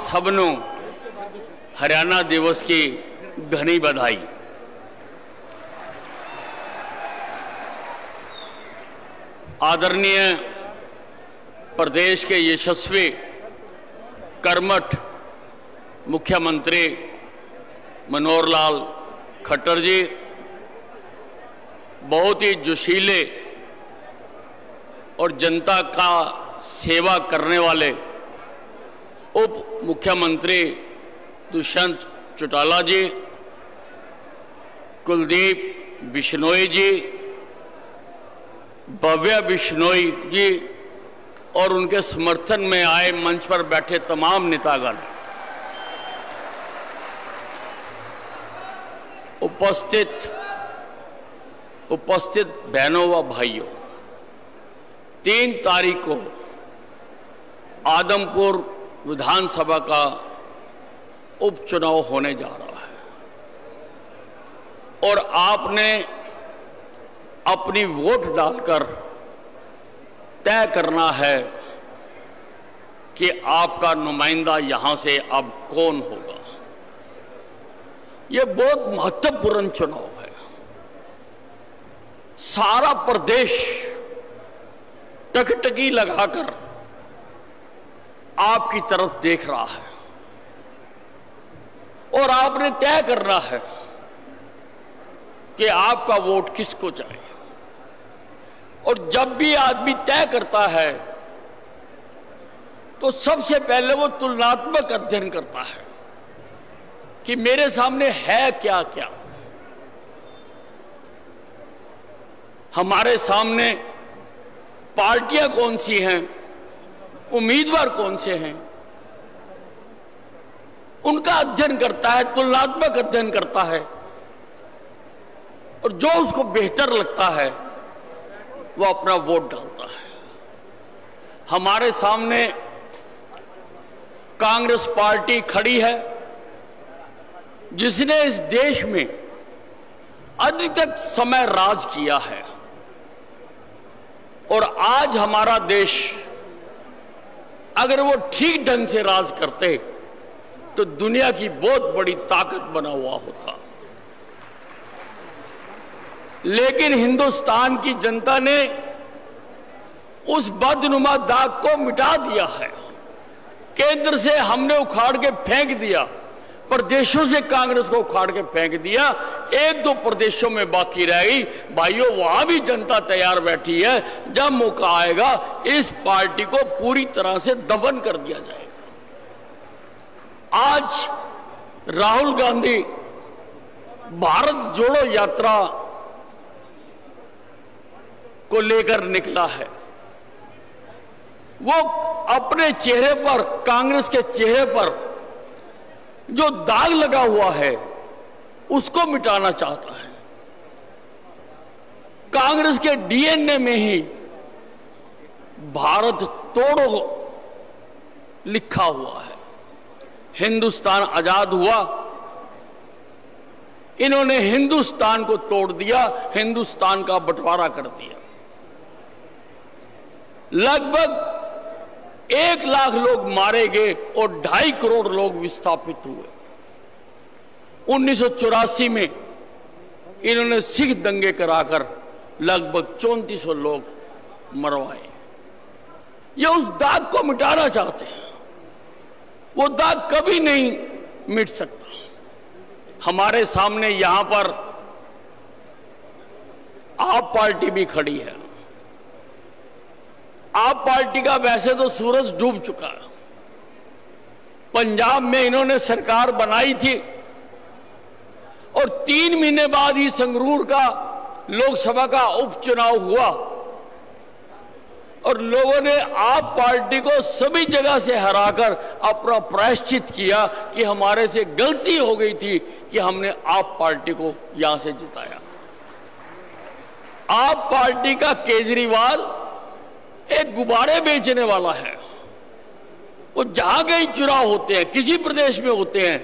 सबनों हरियाणा दिवस की घनी बधाई। आदरणीय प्रदेश के यशस्वी कर्मठ मुख्यमंत्री मनोहर लाल खट्टर जी, बहुत ही जोशीले और जनता का सेवा करने वाले उप मुख्यमंत्री दुष्यंत चौटाला जी, कुलदीप बिश्नोई जी, भव्य बिश्नोई जी और उनके समर्थन में आए मंच पर बैठे तमाम नेतागण, उपस्थित बहनों व भाइयों, 3 तारीख को आदमपुर विधानसभा का उपचुनाव होने जा रहा है और आपने अपनी वोट डालकर तय करना है कि आपका नुमाइंदा यहां से अब कौन होगा। यह बहुत महत्वपूर्ण चुनाव है। सारा प्रदेश टकटकी लगाकर आपकी तरफ देख रहा है और आपने तय करना है कि आपका वोट किसको चाहिए। और जब भी आदमी तय करता है तो सबसे पहले वो तुलनात्मक अध्ययन करता है कि मेरे सामने है क्या क्या। हमारे सामने पार्टियां कौन सी हैं, उम्मीदवार कौन से हैं, उनका अध्ययन करता है, तुलनात्मक अध्ययन करता है और जो उसको बेहतर लगता है वो अपना वोट डालता है। हमारे सामने कांग्रेस पार्टी खड़ी है जिसने इस देश में अधिक समय राज किया है और आज हमारा देश अगर वो ठीक ढंग से राज करते तो दुनिया की बहुत बड़ी ताकत बना हुआ होता। लेकिन हिंदुस्तान की जनता ने उस बदनुमा दाग को मिटा दिया है। केंद्र से हमने उखाड़ के फेंक दिया, प्रदेशों से कांग्रेस को उखाड़ के फेंक दिया, 1-2 प्रदेशों में बाकी रह गई। भाइयों, वहां भी जनता तैयार बैठी है, जब मौका आएगा इस पार्टी को पूरी तरह से दफन कर दिया जाएगा। आज राहुल गांधी भारत जोड़ो यात्रा को लेकर निकला है। वो अपने चेहरे पर, कांग्रेस के चेहरे पर जो दाग लगा हुआ है उसको मिटाना चाहता है। कांग्रेस के डीएनए में ही भारत तोड़ो लिखा हुआ है। हिंदुस्तान आजाद हुआ, इन्होंने हिंदुस्तान को तोड़ दिया, हिंदुस्तान का बंटवारा कर दिया। लगभग 1 लाख लोग मारे गए और 2.5 करोड़ लोग विस्थापित हुए। 1984 में इन्होंने सिख दंगे कराकर लगभग 3400 लोग मरवाए। ये उस दाग को मिटाना चाहते हैं। वो दाग कभी नहीं मिट सकता। हमारे सामने यहां पर आप पार्टी भी खड़ी है। आप पार्टी का वैसे तो सूरज डूब चुका है। पंजाब में इन्होंने सरकार बनाई थी और 3 महीने बाद ही संगरूर का लोकसभा का उपचुनाव हुआ और लोगों ने आप पार्टी को सभी जगह से हराकर अपना प्रायश्चित किया कि हमारे से गलती हो गई थी कि हमने आप पार्टी को यहां से जिताया। आप पार्टी का केजरीवाल एक गुब्बारे बेचने वाला है। वो जहां कहीं चुनाव होते हैं, किसी प्रदेश में होते हैं,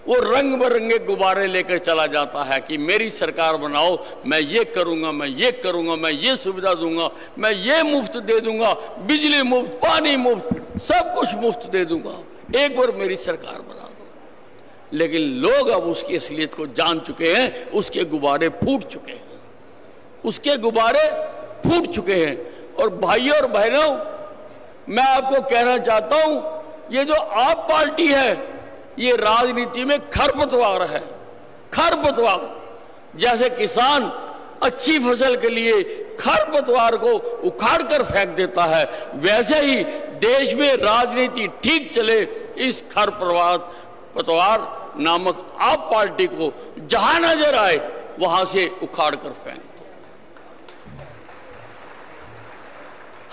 वो रंग बिरंगे गुब्बारे लेकर चला जाता है कि मेरी सरकार बनाओ, मैं ये करूंगा, मैं ये करूंगा, मैं ये सुविधा दूंगा, मैं ये मुफ्त दे दूंगा, बिजली मुफ्त, पानी मुफ्त, सब कुछ मुफ्त दे दूंगा। एक बार मेरी सरकार बना दो। लेकिन लोग अब उसकी असलियत को जान चुके हैं, उसके गुब्बारे फूट चुके हैं, उसके गुब्बारे फूट चुके हैं। और भाइयों और बहनों, मैं आपको कहना चाहता हूं, ये जो आप पार्टी है ये राजनीति में खरपतवार है, खरपतवार। जैसे किसान अच्छी फसल के लिए खरपतवार को उखाड़ कर फेंक देता है, वैसे ही देश में राजनीति ठीक चले, इस खरपतवार नामक आप पार्टी को जहां नजर आए वहां से उखाड़ कर फेंक दो।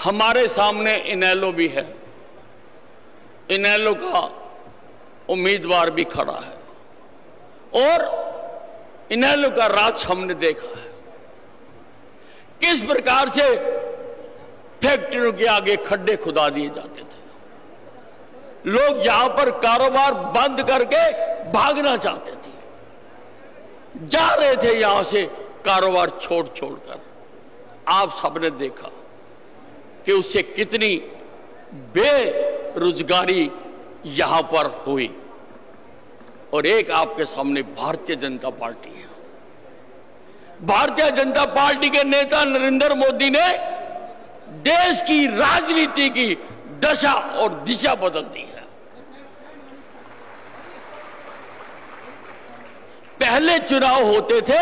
हमारे सामने इनेलो भी है, इनेलो का उम्मीदवार भी खड़ा है और इनेलो का राज हमने देखा है, किस प्रकार से फैक्ट्रियों के आगे खड्डे खुदा दिए जाते थे। लोग यहां पर कारोबार बंद करके भागना चाहते थे, जा रहे थे यहां से कारोबार छोड़ छोड़कर। आप सबने देखा कि उससे कितनी बेरोजगारी यहां पर हुई। और एक आपके सामने भारतीय जनता पार्टी है। भारतीय जनता पार्टी के नेता नरेंद्र मोदी ने देश की राजनीति की दशा और दिशा बदल दी है। पहले चुनाव होते थे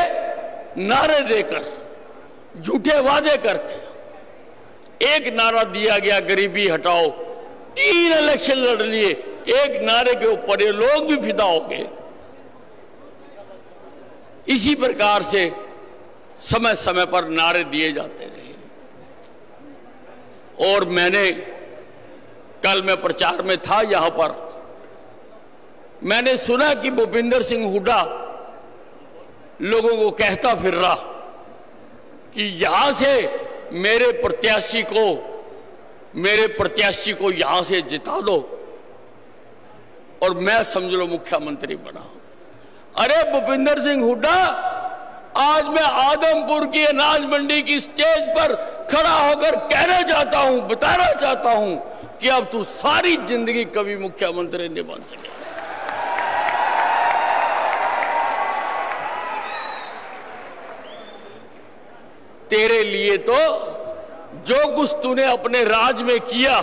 नारे देकर, झूठे वादे करके। एक नारा दिया गया गरीबी हटाओ, 3 इलेक्शन लड़ लिए, एक नारे के ऊपर ये लोग भी फिदा हो गए। इसी प्रकार से समय समय पर नारे दिए जाते रहे। और कल मैं प्रचार में था यहां पर, मैंने सुना कि भूपिंदर सिंह हुड्डा लोगों को कहता फिर रहा कि यहां से मेरे प्रत्याशी को यहां से जिता दो और मैं समझ लो मुख्यमंत्री बना। अरे भूपिंदर सिंह हुड्डा, आज मैं आदमपुर की अनाज मंडी की स्टेज पर खड़ा होकर कहना चाहता हूं, बताना चाहता हूं कि अब तू सारी जिंदगी कभी मुख्यमंत्री नहीं बन सके। तेरे लिए तो जो कुछ तूने अपने राज में किया,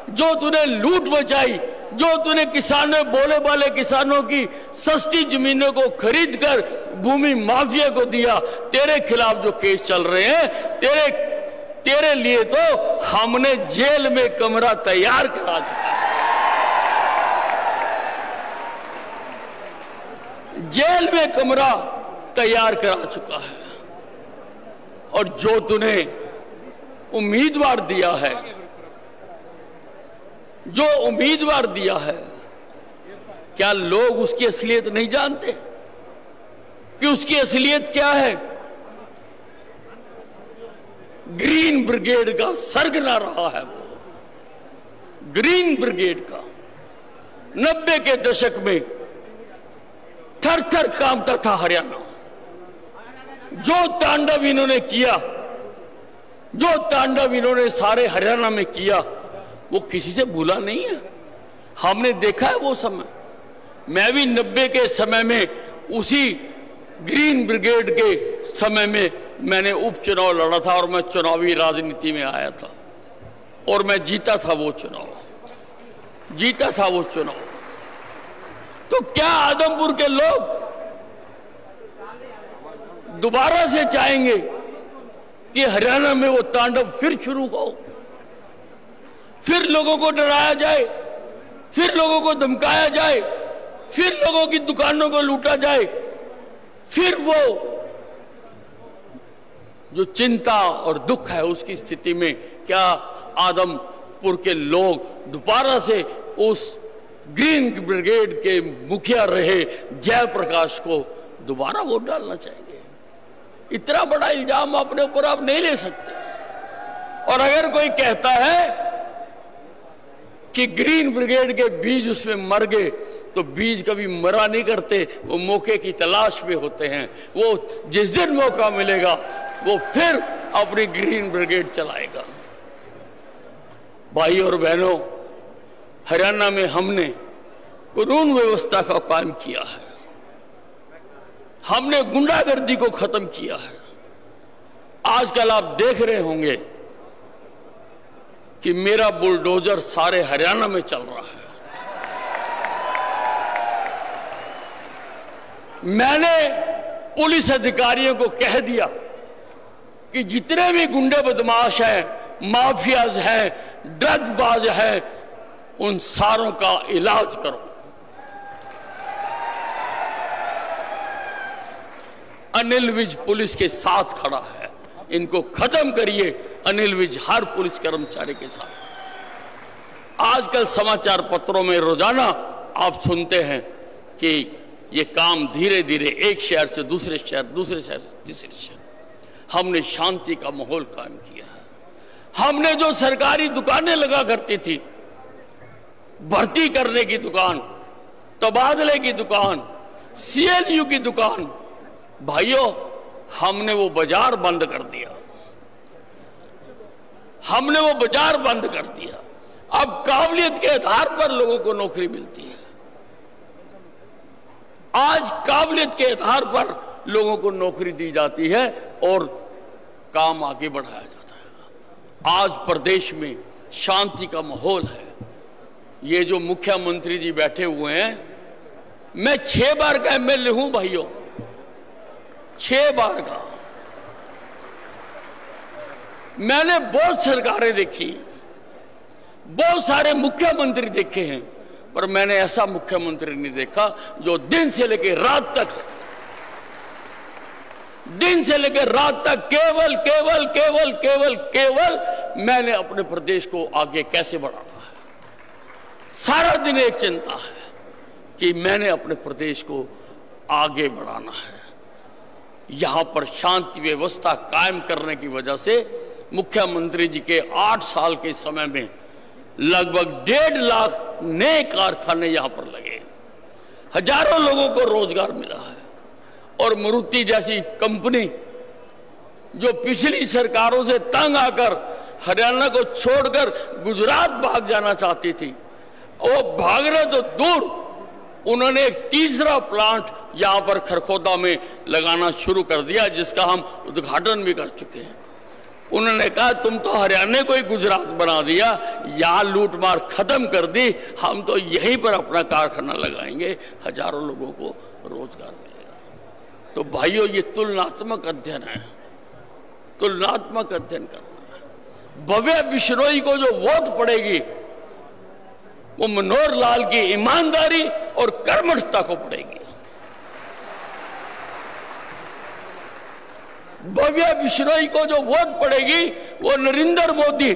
जो तूने लूट मचाई, जो तूने किसानों, बोले वाले किसानों की सस्ती जमीनों को खरीदकर भूमि माफिया को दिया, तेरे खिलाफ जो केस चल रहे हैं, तेरे लिए तो हमने जेल में कमरा तैयार करा चुका है। जेल में कमरा तैयार करा चुका है। और जो तूने उम्मीदवार दिया है, जो उम्मीदवार दिया है, क्या लोग उसकी असलियत नहीं जानते कि उसकी असलियत क्या है? ग्रीन ब्रिगेड का सरगना रहा है वो, ग्रीन ब्रिगेड का। 90 के दशक में थर थर कांपता था हरियाणा। जो तांडव इन्होंने किया, जो तांडव इन्होंने सारे हरियाणा में किया, वो किसी से भूला नहीं है। हमने देखा है वो समय। मैं भी 90 के समय में, उसी ग्रीन ब्रिगेड के समय में मैंने उपचुनाव लड़ा था और मैं चुनावी राजनीति में आया था और मैं जीता था वो चुनाव, जीता था वो चुनाव। तो क्या आदमपुर के लोग दोबारा से चाहेंगे कि हरियाणा में वो तांडव फिर शुरू हो, फिर लोगों को डराया जाए, फिर लोगों को धमकाया जाए, फिर लोगों की दुकानों को लूटा जाए, फिर वो जो चिंता और दुख है उसकी स्थिति में क्या आदमपुर के लोग दोबारा से उस ग्रीन ब्रिगेड के मुखिया रहे जयप्रकाश को दोबारा वोट डालना चाहेंगे? इतना बड़ा इल्जाम अपने ऊपर आप नहीं ले सकते। और अगर कोई कहता है कि ग्रीन ब्रिगेड के बीज उसमें मर गए, तो बीज कभी मरा नहीं करते, वो मौके की तलाश में होते हैं। वो जिस दिन मौका मिलेगा वो फिर अपनी ग्रीन ब्रिगेड चलाएगा। भाई और बहनों, हरियाणा में हमने कानून व्यवस्था का कायम किया है, हमने गुंडागर्दी को खत्म किया है। आजकल आप देख रहे होंगे कि मेरा बुलडोजर सारे हरियाणा में चल रहा है। मैंने पुलिस अधिकारियों को कह दिया कि जितने भी गुंडे बदमाश हैं, माफियाज हैं, ड्रग्सबाज हैं, उन सारों का इलाज करो। अनिल विज पुलिस के साथ खड़ा है, इनको खत्म करिए। अनिल विज हर पुलिस कर्मचारी के साथ। आजकल समाचार पत्रों में रोजाना आप सुनते हैं कि ये काम धीरे धीरे एक शहर से दूसरे शहर, दूसरे शहर से तीसरे शहर, हमने शांति का माहौल कायम किया है। हमने जो सरकारी दुकानें लगा करती थी, भर्ती करने की दुकान, तबादले की दुकान, CLU की दुकान, भाइयों हमने वो बाजार बंद कर दिया। हमने वो बाजार बंद कर दिया। अब काबिलियत के आधार पर लोगों को नौकरी मिलती है। आज काबिलियत के आधार पर लोगों को नौकरी दी जाती है और काम आगे बढ़ाया जाता है। आज प्रदेश में शांति का माहौल है। ये जो मुख्यमंत्री जी बैठे हुए हैं, मैं 6 बार का MLA हूं भाइयों, 6 बार का। मैंने बहुत सरकारें देखी, बहुत सारे मुख्यमंत्री देखे हैं, पर मैंने ऐसा मुख्यमंत्री नहीं देखा जो दिन से लेकर रात तक केवल केवल केवल केवल केवल मैंने अपने प्रदेश को आगे कैसे बढ़ाना है। सारा दिन एक चिंता है कि मैंने अपने प्रदेश को आगे बढ़ाना है। यहां पर शांति व्यवस्था कायम करने की वजह से मुख्यमंत्री जी के 8 साल के समय में लगभग 1.5 लाख नए कारखाने यहां पर लगे, हजारों लोगों को रोजगार मिला है। और मारुति जैसी कंपनी जो पिछली सरकारों से तंग आकर हरियाणा को छोड़कर गुजरात भाग जाना चाहती थी, वो भागना तो दूर, उन्होंने एक तीसरा प्लांट यहां पर खरखोदा में लगाना शुरू कर दिया, जिसका हम उद्घाटन भी कर चुके हैं। उन्होंने कहा तुम तो हरियाणा को ही गुजरात बना दिया, यहां लूट मार खत्म कर दी, हम तो यहीं पर अपना कारखाना लगाएंगे, हजारों लोगों को रोजगार मिलेगा। तो भाइयों, ये तुलनात्मक अध्ययन है, तुलनात्मक अध्ययन करना है। भव्य बिश्नोई को जो वोट पड़ेगी वो मनोहर लाल की ईमानदारी और कर्मठता को पड़ेगी। भव्य बिश्नोई को जो वोट पड़ेगी वो नरेंद्र मोदी,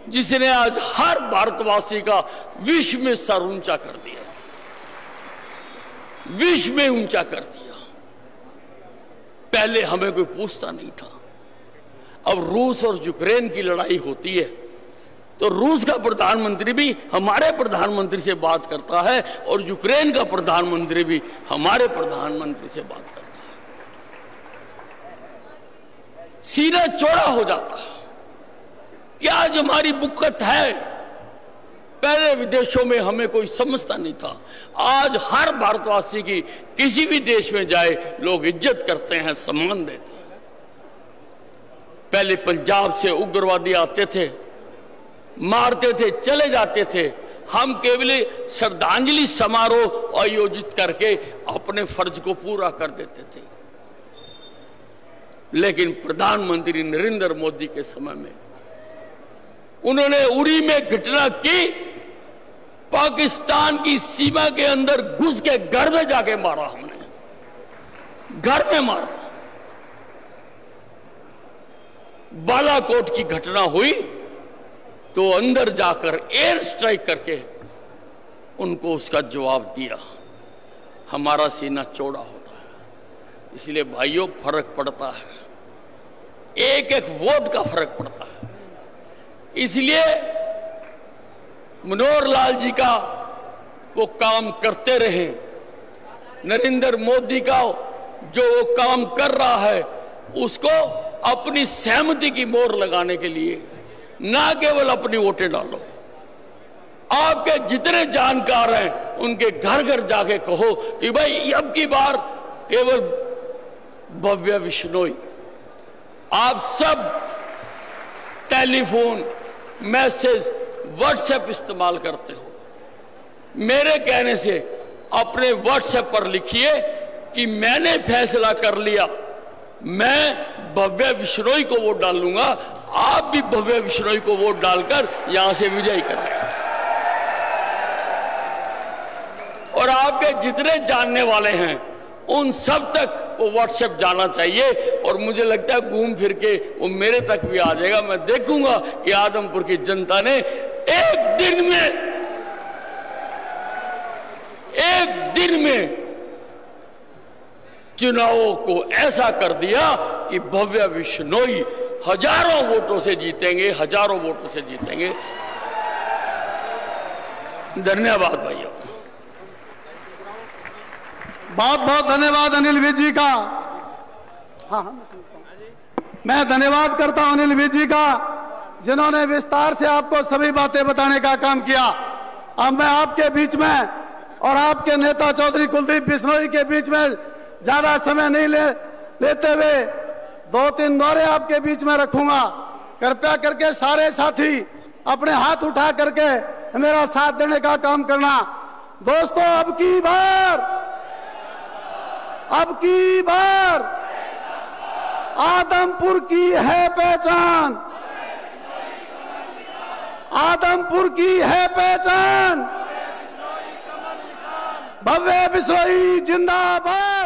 जिसने आज हर भारतवासी का विश्व में सर ऊंचा कर दिया, विश्व में ऊंचा कर दिया। पहले हमें कोई पूछता नहीं था। अब रूस और यूक्रेन की लड़ाई होती है तो रूस का प्रधानमंत्री भी हमारे प्रधानमंत्री से बात करता है और यूक्रेन का प्रधानमंत्री भी हमारे प्रधानमंत्री से बात करता है। सीना चौड़ा हो जाता है कि आज हमारी बुक्कत है। पहले विदेशों में हमें कोई समझता नहीं था, आज हर भारतवासी की किसी भी देश में जाए लोग इज्जत करते हैं, सम्मान देते हैं। पहले पंजाब से उग्रवादी आते थे, मारते थे, चले जाते थे, हम केवल श्रद्धांजलि समारोह आयोजित करके अपने फर्ज को पूरा कर देते थे। लेकिन प्रधानमंत्री नरेंद्र मोदी के समय में उन्होंने उरी में घटना की, पाकिस्तान की सीमा के अंदर घुस के घर में जाके मारा, हमने घर में मारा। बालाकोट की घटना हुई तो अंदर जाकर एयर स्ट्राइक करके उनको उसका जवाब दिया। हमारा सीना चौड़ा होता है, इसलिए भाइयों फर्क पड़ता है, एक एक वोट का फर्क पड़ता है। इसलिए मनोहर लाल जी का वो काम करते रहे, नरेंद्र मोदी का जो वो काम कर रहा है उसको अपनी सहमति की मोहर लगाने के लिए ना केवल अपनी वोटें डालो, आपके जितने जानकार हैं उनके घर घर जाके कहो कि भाई अब की बार केवल भव्य बिश्नोई। आप सब टेलीफोन, मैसेज, व्हाट्सएप इस्तेमाल करते हो, मेरे कहने से अपने व्हाट्सएप पर लिखिए कि मैंने फैसला कर लिया, मैं भव्य बिश्नोई को वोट डालूंगा, आप भी भव्य बिश्नोई को वोट डालकर यहां से विजयी कराएं। और आपके जितने जानने वाले हैं उन सब तक वो व्हाट्सएप जाना चाहिए, और मुझे लगता है घूम फिर के वो मेरे तक भी आ जाएगा। मैं देखूंगा कि आदमपुर की जनता ने एक दिन में चुनावों को ऐसा कर दिया कि भव्य बिश्नोई हजारों वोटों से जीतेंगे, हजारों वोटों से जीतेंगे। धन्यवाद भाइयों। बहुत बहुत धन्यवाद अनिल विज जी का। हाँ, मैं धन्यवाद करता हूं अनिल विज जी का, जिन्होंने विस्तार से आपको सभी बातें बताने का काम किया। अब मैं आपके बीच में और आपके नेता चौधरी कुलदीप बिश्नोई के बीच में ज्यादा समय नहीं लेते हुए 2-3 दौरे आपके बीच में रखूंगा। कृपया करके सारे साथी अपने हाथ उठा करके मेरा साथ देने का काम करना। दोस्तों, अब की बार आदमपुर की है पहचान, आदमपुर की है पहचान। भव्य बिश्नोई जिंदाबाद।